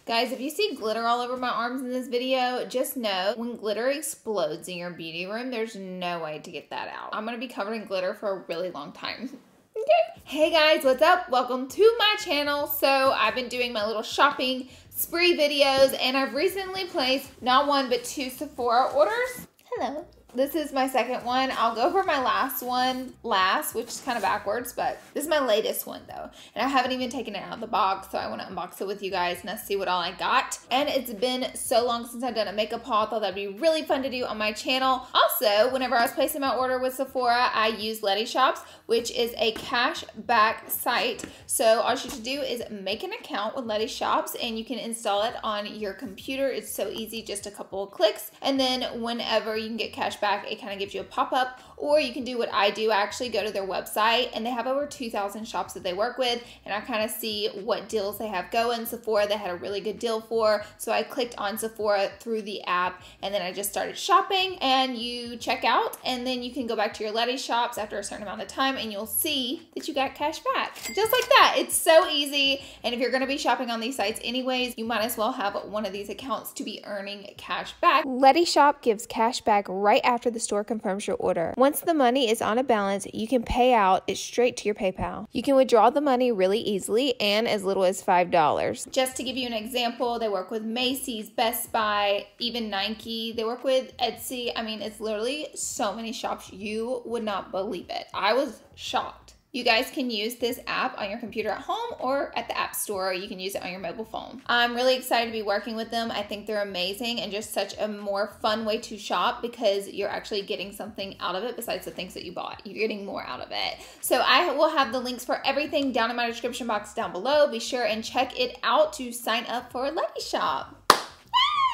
Guys, if you see glitter all over my arms in this video, just know when glitter explodes in your beauty room, there's no way to get that out. I'm going to be covered in glitter for a really long time. Okay. Hey guys, what's up? Welcome to my channel. So I've been doing my little shopping spree videos and I've recently placed not one but two Sephora orders. Hello. This is my second one. I'll go over my last one last, which is kind of backwards, but this is my latest one though. And I haven't even taken it out of the box, so I want to unbox it with you guys and see what all I got. And it's been so long since I've done a makeup haul. I thought that'd be really fun to do on my channel. Also, whenever I was placing my order with Sephora, I used Letty Shops, which is a cash back site. So all you have to do is make an account with Letty Shops and you can install it on your computer. It's so easy, just a couple of clicks. And then whenever you can get cash back, it kind of gives you a pop-up, or you can do what I do. I actually go to their website and they have over 2,000 shops that they work with, and I kind of see what deals they have going. Sephora, they had a really good deal for, so I clicked on Sephora through the app and then I just started shopping, and you check out and then you can go back to your Letty Shops after a certain amount of time and you'll see that you got cash back. Just like that. It's so easy, and if you're going to be shopping on these sites anyways, you might as well have one of these accounts to be earning cash back. Letty Shop gives cash back right after the store confirms your order. Once the money is on a balance, you can pay out it straight to your PayPal. You can withdraw the money really easily and as little as $5. Just to give you an example, they work with Macy's, Best Buy, even Nike. They work with Etsy. I mean, it's literally so many shops. You would not believe it. I was shocked. You guys can use this app on your computer at home or at the app store. You can use it on your mobile phone. I'm really excited to be working with them. I think they're amazing and just such a more fun way to shop because you're actually getting something out of it besides the things that you bought. You're getting more out of it. So I will have the links for everything down in my description box down below. Be sure and check it out to sign up for Letty Shop.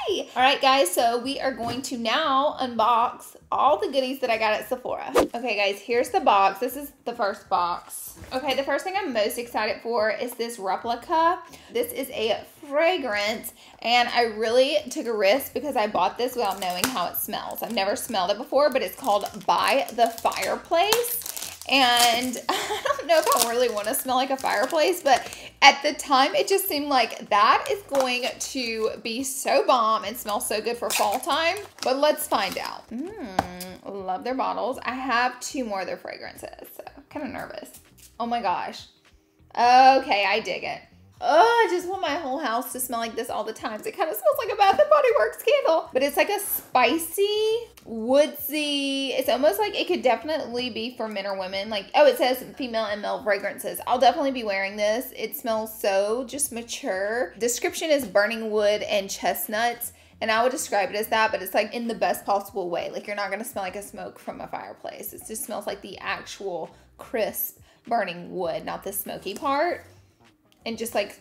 All right, guys, so we are going to now unbox all the goodies that I got at Sephora. Okay, guys, here's the box. This is the first box. Okay, the first thing I'm most excited for is this Replica. This is a fragrance, and I really took a risk because I bought this without knowing how it smells. I've never smelled it before, but it's called By the Fireplace. And I don't know if I really want to smell like a fireplace, but at the time it just seemed like that is going to be so bomb and smell so good for fall time. But let's find out. Love their bottles. I have two more of their fragrances, so kind of nervous. Oh my gosh. Okay, I dig it. Oh, I just want my whole house to smell like this all the time. It kind of smells like a Bath & Body Works candle. But it's like a spicy, woodsy, it's almost like it could definitely be for men or women. Like, oh, it says female and male fragrances. I'll definitely be wearing this. It smells so just mature. Description is burning wood and chestnuts. And I would describe it as that, but it's like in the best possible way. Like, you're not going to smell like a smoke from a fireplace. It just smells like the actual crisp burning wood, not the smoky part. And just like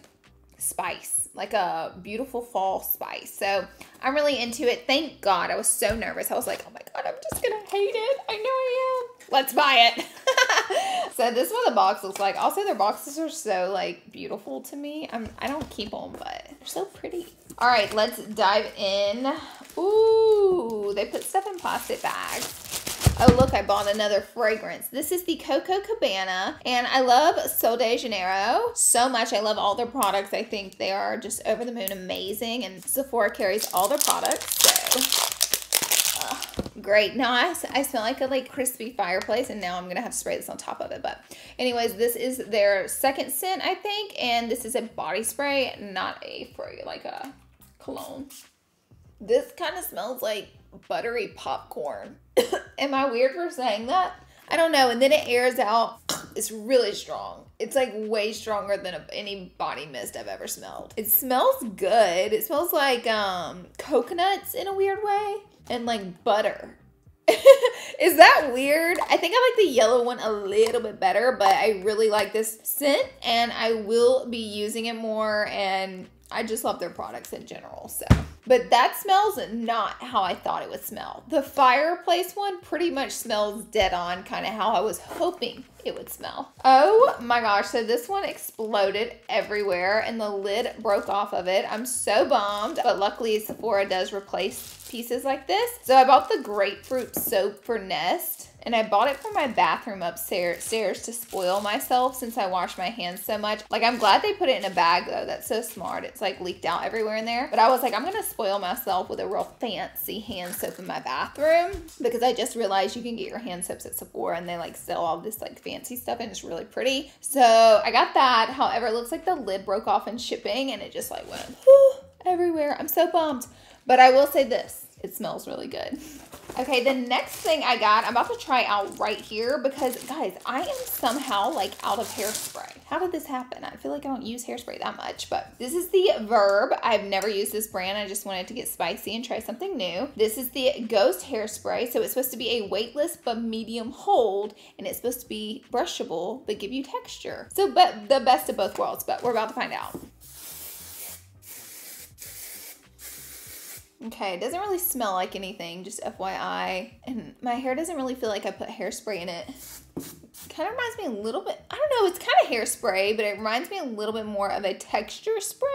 spice, like a beautiful fall spice. So I'm really into it. Thank God. I was so nervous. I was like, oh my God, I'm just gonna hate it. I know I am. Let's buy it. So this is what the box looks like. Also, their boxes are so like beautiful to me. I don't keep them, but they're so pretty. All right, let's dive in. Ooh, they put stuff in plastic bags. Oh, look, I bought another fragrance. This is the Coco Cabana, and I love Sol de Janeiro so much. I love all their products. I think they are just over the moon amazing, and Sephora carries all their products, so great. Now I smell like a crispy fireplace, and now I'm going to have to spray this on top of it. But anyways, this is their second scent, I think, and this is a body spray, not a cologne. This kind of smells like buttery popcorn. Am I weird for saying that? I don't know. And then it airs out. It's really strong. It's like way stronger than any body mist I've ever smelled. It smells good. It smells like coconuts in a weird way and like butter. Is that weird? I think I like the yellow one a little bit better, but I really like this scent and I will be using it more, and I just love their products in general. So, but that smells not how I thought it would smell. The fireplace one pretty much smells dead on kind of how I was hoping it would smell. Oh my gosh, so this one exploded everywhere and the lid broke off of it. I'm so bummed, but luckily Sephora does replace pieces like this. So I bought the Grapefruit Soap for Nest, And I bought it for my bathroom upstairs to spoil myself since I wash my hands so much. Like, I'm glad they put it in a bag though. That's so smart. It's like leaked out everywhere in there. But I was like, I'm gonna spoil myself with a real fancy hand soap in my bathroom, because I just realized you can get your hand soaps at Sephora and they like sell all this like fancy stuff and it's really pretty. So I got that. However, it looks like the lid broke off in shipping and it just like went everywhere. I'm so bummed. But I will say this, it smells really good. Okay, the next thing I got, I'm about to try out right here because, guys, I am somehow, like, out of hairspray. How did this happen? I feel like I don't use hairspray that much, but this is the Verb. I've never used this brand. I just wanted to get spicy and try something new. This is the Ghost hairspray, so it's supposed to be a weightless but medium hold, and it's supposed to be brushable but give you texture. So, but the best of both worlds, but we're about to find out. Okay, it doesn't really smell like anything, just FYI. And my hair doesn't really feel like I put hairspray in it. Kind of reminds me a little bit, I don't know, it's kind of hairspray, but it reminds me a little bit more of a texture spray,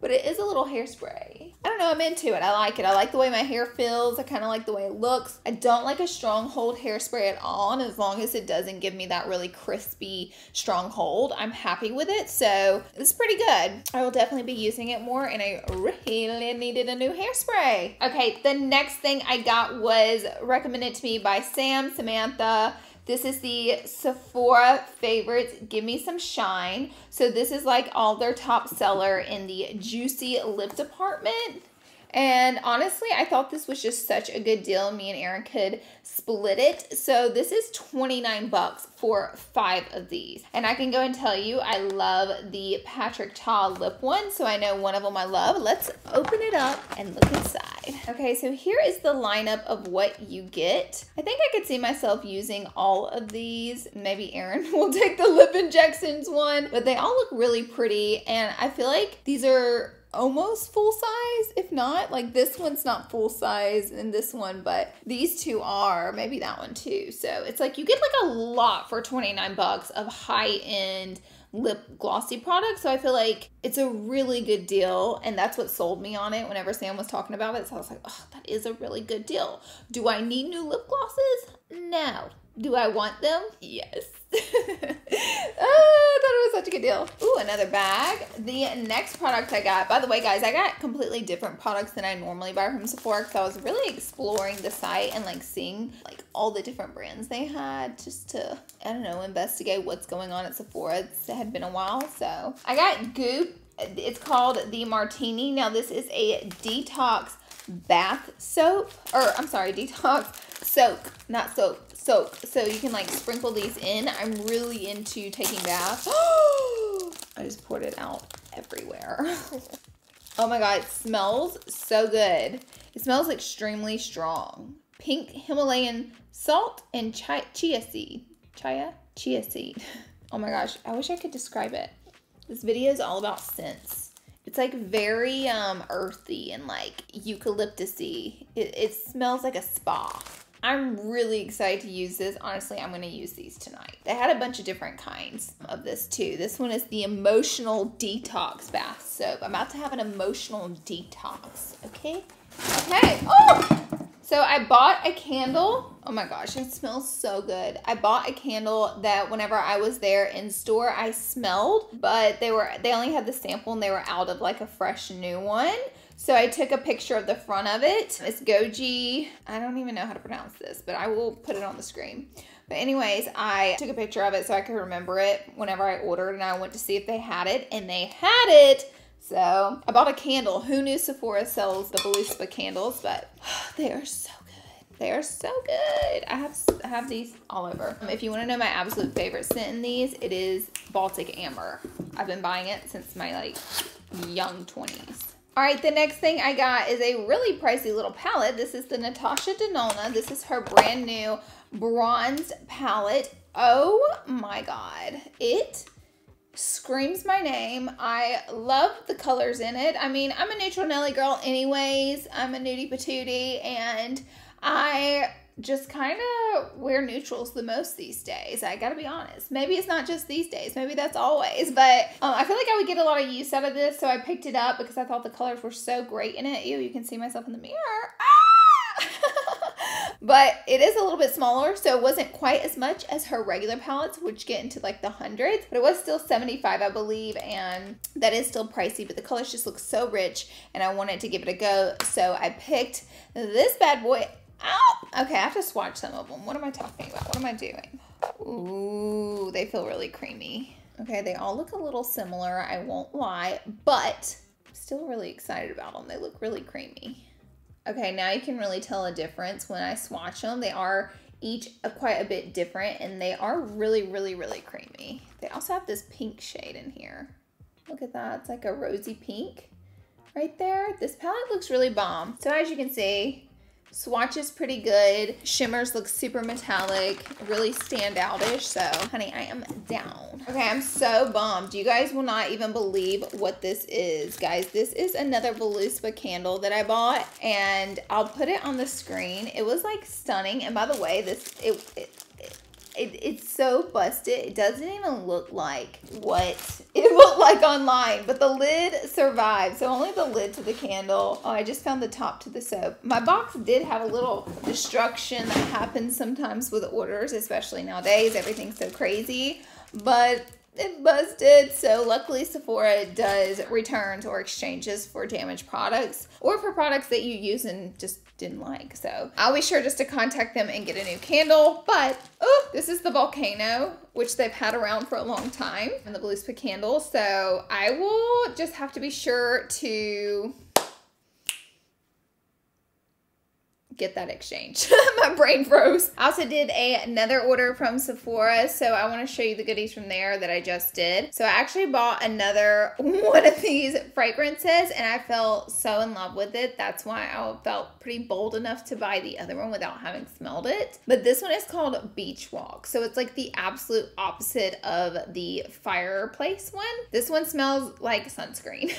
but it is a little hairspray. I don't know, I'm into it. I like it. I like the way my hair feels. I kind of like the way it looks. I don't like a strong hold hairspray at all, and as long as it doesn't give me that really crispy, strong hold, I'm happy with it. So it's pretty good. I will definitely be using it more, and I really needed a new hairspray. Okay, the next thing I got was recommended to me by Samantha. This is the Sephora Favorites Give Me Some Shine. So this is like all their top seller in the juicy lip department. And honestly, I thought this was just such a good deal. Me and Aaron could split it. So this is 29 bucks for 5 of these. And I can go and tell you, I love the Patrick Ta lip one. So I know one of them I love. Let's open it up and look inside. Okay, so here is the lineup of what you get. I think I could see myself using all of these. Maybe Aaron will take the lip injections one, but they all look really pretty. And I feel like these are almost full size, if not. Like this one's not full size and this one, but these two are, maybe that one too. So it's like you get like a lot for 29 bucks of high-end lip glossy products. So I feel like it's a really good deal, and that's what sold me on it whenever Sam was talking about it. So I was like, oh, that is a really good deal. Do I need new lip glosses? No. Do I want them? Yes. Oh, I thought it was such a good deal. Ooh, another bag. The next product I got, by the way, guys, I got completely different products than I normally buy from Sephora because I was really exploring the site and like seeing like all the different brands they had just to, I don't know, investigate what's going on at Sephora. It had been a while. So I got Goop. It's called the Martini. Now this is a detox bath soap, or I'm sorry, detox soak, not soap. Soap. So you can like sprinkle these in. I'm really into taking baths. I just poured it out everywhere. Oh my God, it smells so good. It smells extremely strong. Pink Himalayan salt and chia seed. Chia seed. Oh my gosh, I wish I could describe it. This video is all about scents. It's like very earthy and like eucalyptusy. It smells like a spa. I'm really excited to use this. Honestly, I'm going to use these tonight. They had a bunch of different kinds of this too. This one is the Emotional Detox Bath Soap. I'm about to have an emotional detox. Okay? Okay. Oh! So I bought a candle. Oh my gosh, it smells so good. I bought a candle that whenever I was there in store, I smelled, but they only had the sample and they were out of like a fresh new one. So I took a picture of the front of it. It's Goji. I don't even know how to pronounce this, but I will put it on the screen. But anyways, I took a picture of it so I could remember it whenever I ordered, and I went to see if they had it, and they had it. So I bought a candle. Who knew Sephora sells the VOLUSPA candles, but they are so good. They are so good. I have these all over. If you want to know my absolute favorite scent in these, it is Baltic Amber. I've been buying it since my like young 20s. All right, the next thing I got is a really pricey little palette. This is the Natasha Denona. This is her brand new bronze palette. Oh my God. It screams my name. I love the colors in it. I mean, I'm a neutral Nelly girl anyways. I'm a nudie patootie, and I just kind of wear neutrals the most these days. I gotta be honest. Maybe it's not just these days. Maybe that's always. But I feel like I would get a lot of use out of this, so I picked it up because I thought the colors were so great in it. Ew, you can see myself in the mirror. Ah! but it is a little bit smaller, so it wasn't quite as much as her regular palettes, which get into like the hundreds, but it was still $75, I believe, and that is still pricey, but the colors just look so rich, and I wanted to give it a go, so I picked this bad boy. Ow! Okay, I have to swatch some of them. What am I talking about? What am I doing? Ooh, they feel really creamy. Okay, they all look a little similar, I won't lie, but I'm still really excited about them. They look really creamy. Okay, now you can really tell a difference when I swatch them. They are each quite a bit different, and they are really, really, really creamy. They also have this pink shade in here. Look at that. It's like a rosy pink right there. This palette looks really bomb. So as you can see, swatch is pretty good. Shimmers look super metallic, really standout-ish. So, honey, I am down. Okay, I'm so bummed. You guys will not even believe what this is. Guys, this is another VOLUSPA candle that I bought, and I'll put it on the screen. It was like stunning. And by the way, it's so busted. It doesn't even look like what it looked like online, but the lid survived. So only the lid to the candle. Oh, I just found the top to the soap. My box did have a little destruction that happens sometimes with orders, especially nowadays. Everything's so crazy, but it busted. So luckily Sephora does returns or exchanges for damaged products or for products that you use and just didn't like. So I'll be sure just to contact them and get a new candle. But oh, this is the Volcano, which they've had around for a long time, and the VOLUSPA candle. So I will just have to be sure to get that exchange. My brain froze. I also did another order from Sephora, so I want to show you the goodies from there that I just did. So I actually bought another one of these fragrances, and I fell so in love with it. That's why I felt pretty bold enough to buy the other one without having smelled it. But this one is called Beach Walk, so it's like the absolute opposite of the Fireplace one. This one smells like sunscreen.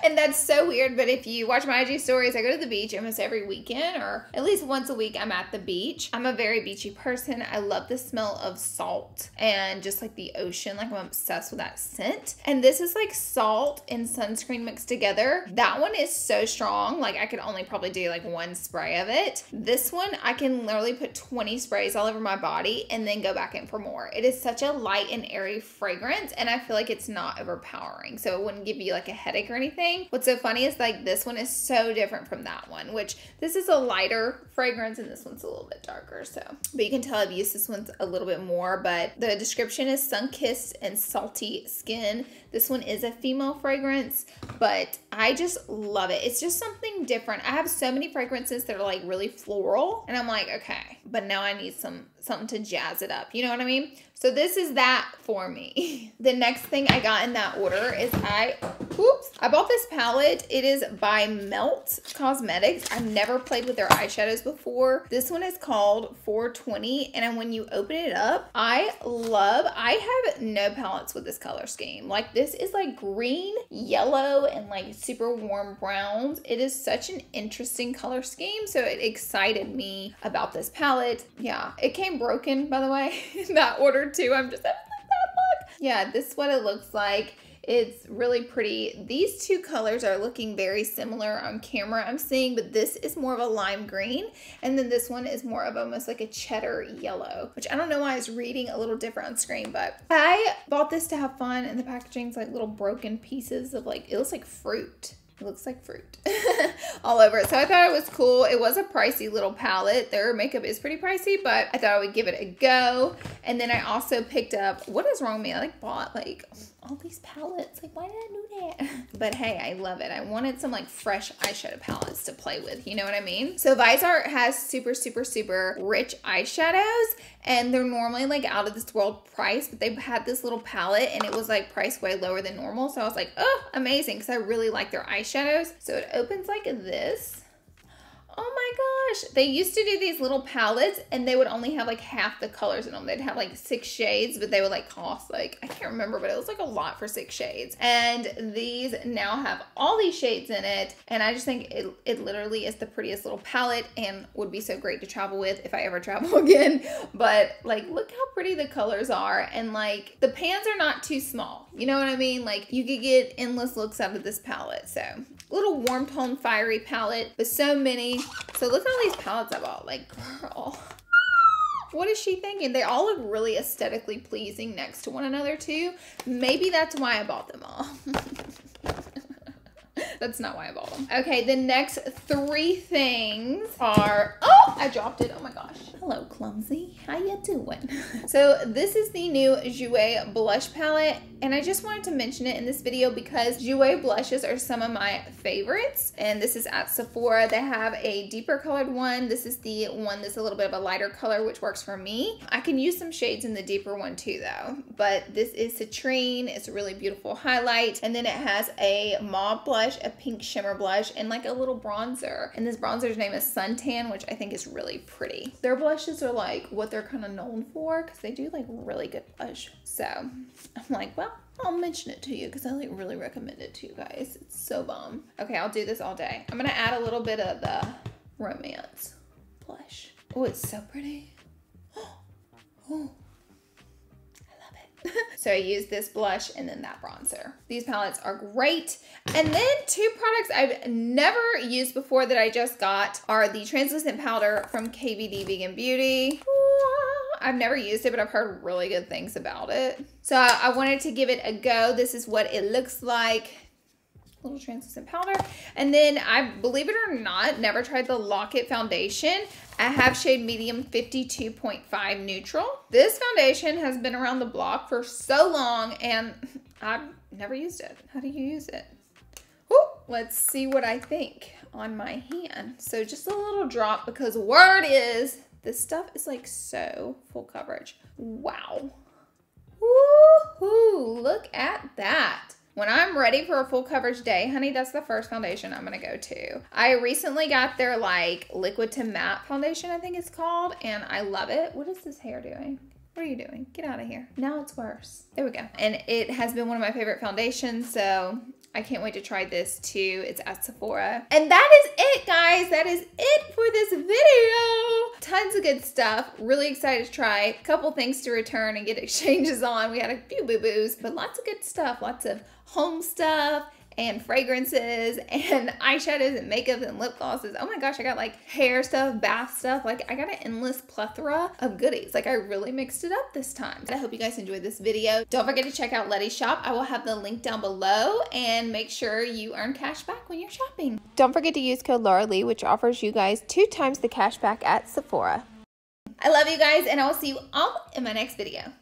And that's so weird, but if you watch my IG stories, I go to the beach almost every weekend, or at least once a week I'm at the beach. I'm a very beachy person. I love the smell of salt and just like the ocean. Like, I'm obsessed with that scent. And this is like salt and sunscreen mixed together. That one is so strong. Like, I could only probably do like one spray of it. This one, I can literally put 20 sprays all over my body and then go back in for more. It is such a light and airy fragrance, and I feel like it's not overpowering, so it wouldn't give you like a headache or anything. What's so funny is like this one is so different from that one, which this is a lighter fragrance and this one's a little bit darker. So, but you can tell I've used this one a little bit more, but the description is sun-kissed and salty skin. This one is a female fragrance, but I just love it. It's just something different. I have so many fragrances that are like really floral, and I'm like, okay, but now I need something to jazz it up. You know what I mean? So this is that for me. The next thing I got in that order is I bought this palette. It is by Melt Cosmetics. I've never played with their eyeshadows before. This one is called 420, and when you open it up, I have no palettes with this color scheme. Like, this is like green, yellow, and like super warm browns. It is such an interesting color scheme, so it excited me about this palette. Yeah, it came broken, by the way, in that order too. I'm just having like that look. Yeah, this is what it looks like. It's really pretty. These two colors are looking very similar on camera, I'm seeing, but this is more of a lime green, and then this one is more of almost like a cheddar yellow, which I don't know why it's reading a little different on screen, but I bought this to have fun, and the packaging's like little broken pieces of like, it looks like fruit. It looks like fruit all over it. So I thought it was cool. It was a pricey little palette. Their makeup is pretty pricey, but I thought I would give it a go. And then I also picked up, what is wrong with me? I like bought like all these palettes. Like, why did I do that? But hey, I love it. I wanted some like fresh eyeshadow palettes to play with. You know what I mean? So Viseart has super, super, super rich eyeshadows, and they're normally like out of this world price, but they had this little palette and it was like priced way lower than normal. So I was like, oh, amazing, because I really like their eyeshadows. So it opens like this. Oh my gosh. They used to do these little palettes and they would only have like half the colors in them. They'd have like 6 shades, but they would like cost like, I can't remember, but it was like a lot for 6 shades. And these now have all these shades in it. And I just think it literally is the prettiest little palette and would be so great to travel with if I ever travel again. But like, look how pretty the colors are. And like, the pans are not too small. You know what I mean? Like, you could get endless looks out of this palette. So little warm tone fiery palette, but so many. So look at all these palettes I bought. Like, girl, what is she thinking? They all look really aesthetically pleasing next to one another too. Maybe that's why I bought them all. That's not why I bought them. Okay, the next three things are, oh, I dropped it. Oh my gosh. Hello, clumsy. How you doing? So this is the new Jouer blush palette, and I just wanted to mention it in this video because Jouer blushes are some of my favorites, and this is at Sephora. They have a deeper colored one. This is the one that's a little bit of a lighter color, which works for me. I can use some shades in the deeper one too though, but this is Citrine. It's a really beautiful highlight, and then it has a mauve blush, a pink shimmer blush, and like a little bronzer. And this bronzer's name is Suntan, which I think is really pretty. Their blushes are like what they're kind of known for because they do like really good blush. So I'm like, well, I'll mention it to you because I like really recommend it to you guys. It's so bomb. Okay, I'll do this all day. I'm gonna add a little bit of the Romance blush. Oh, it's so pretty. Oh. So I use this blush and then that bronzer. These palettes are great. And then two products I've never used before that I just got are the translucent powder from KVD Vegan Beauty. I've never used it, but I've heard really good things about it. So I wanted to give it a go. This is what it looks like. Little translucent powder. And then I, believe it or not, never tried the Lock-It foundation. I have shade medium 52.5 neutral. This foundation has been around the block for so long and I've never used it. How do you use it? Woo, let's see what I think on my hand. So just a little drop because word is this stuff is like so full coverage. Wow. Woohoo, look at that. When I'm ready for a full coverage day, honey, that's the first foundation I'm gonna go to. I recently got their like liquid to matte foundation, I think it's called, and I love it. What is this hair doing? What are you doing? Get out of here. Now it's worse. There we go. And it has been one of my favorite foundations, so I can't wait to try this too. It's at Sephora. And that is it, guys. That is it for this video. Tons of good stuff. Really excited to try. A couple things to return and get exchanges on. We had a few boo-boos, but lots of good stuff. Lots of home stuff and fragrances and eyeshadows and makeup and lip glosses. Oh my gosh, I got like hair stuff, bath stuff. Like I got an endless plethora of goodies. Like I really mixed it up this time. I hope you guys enjoyed this video. Don't forget to check out Letty's shop. I will have the link down below and make sure you earn cash back when you're shopping. Don't forget to use code Larlarlee, which offers you guys 2 times the cash back at Sephora. I love you guys and I will see you all in my next video.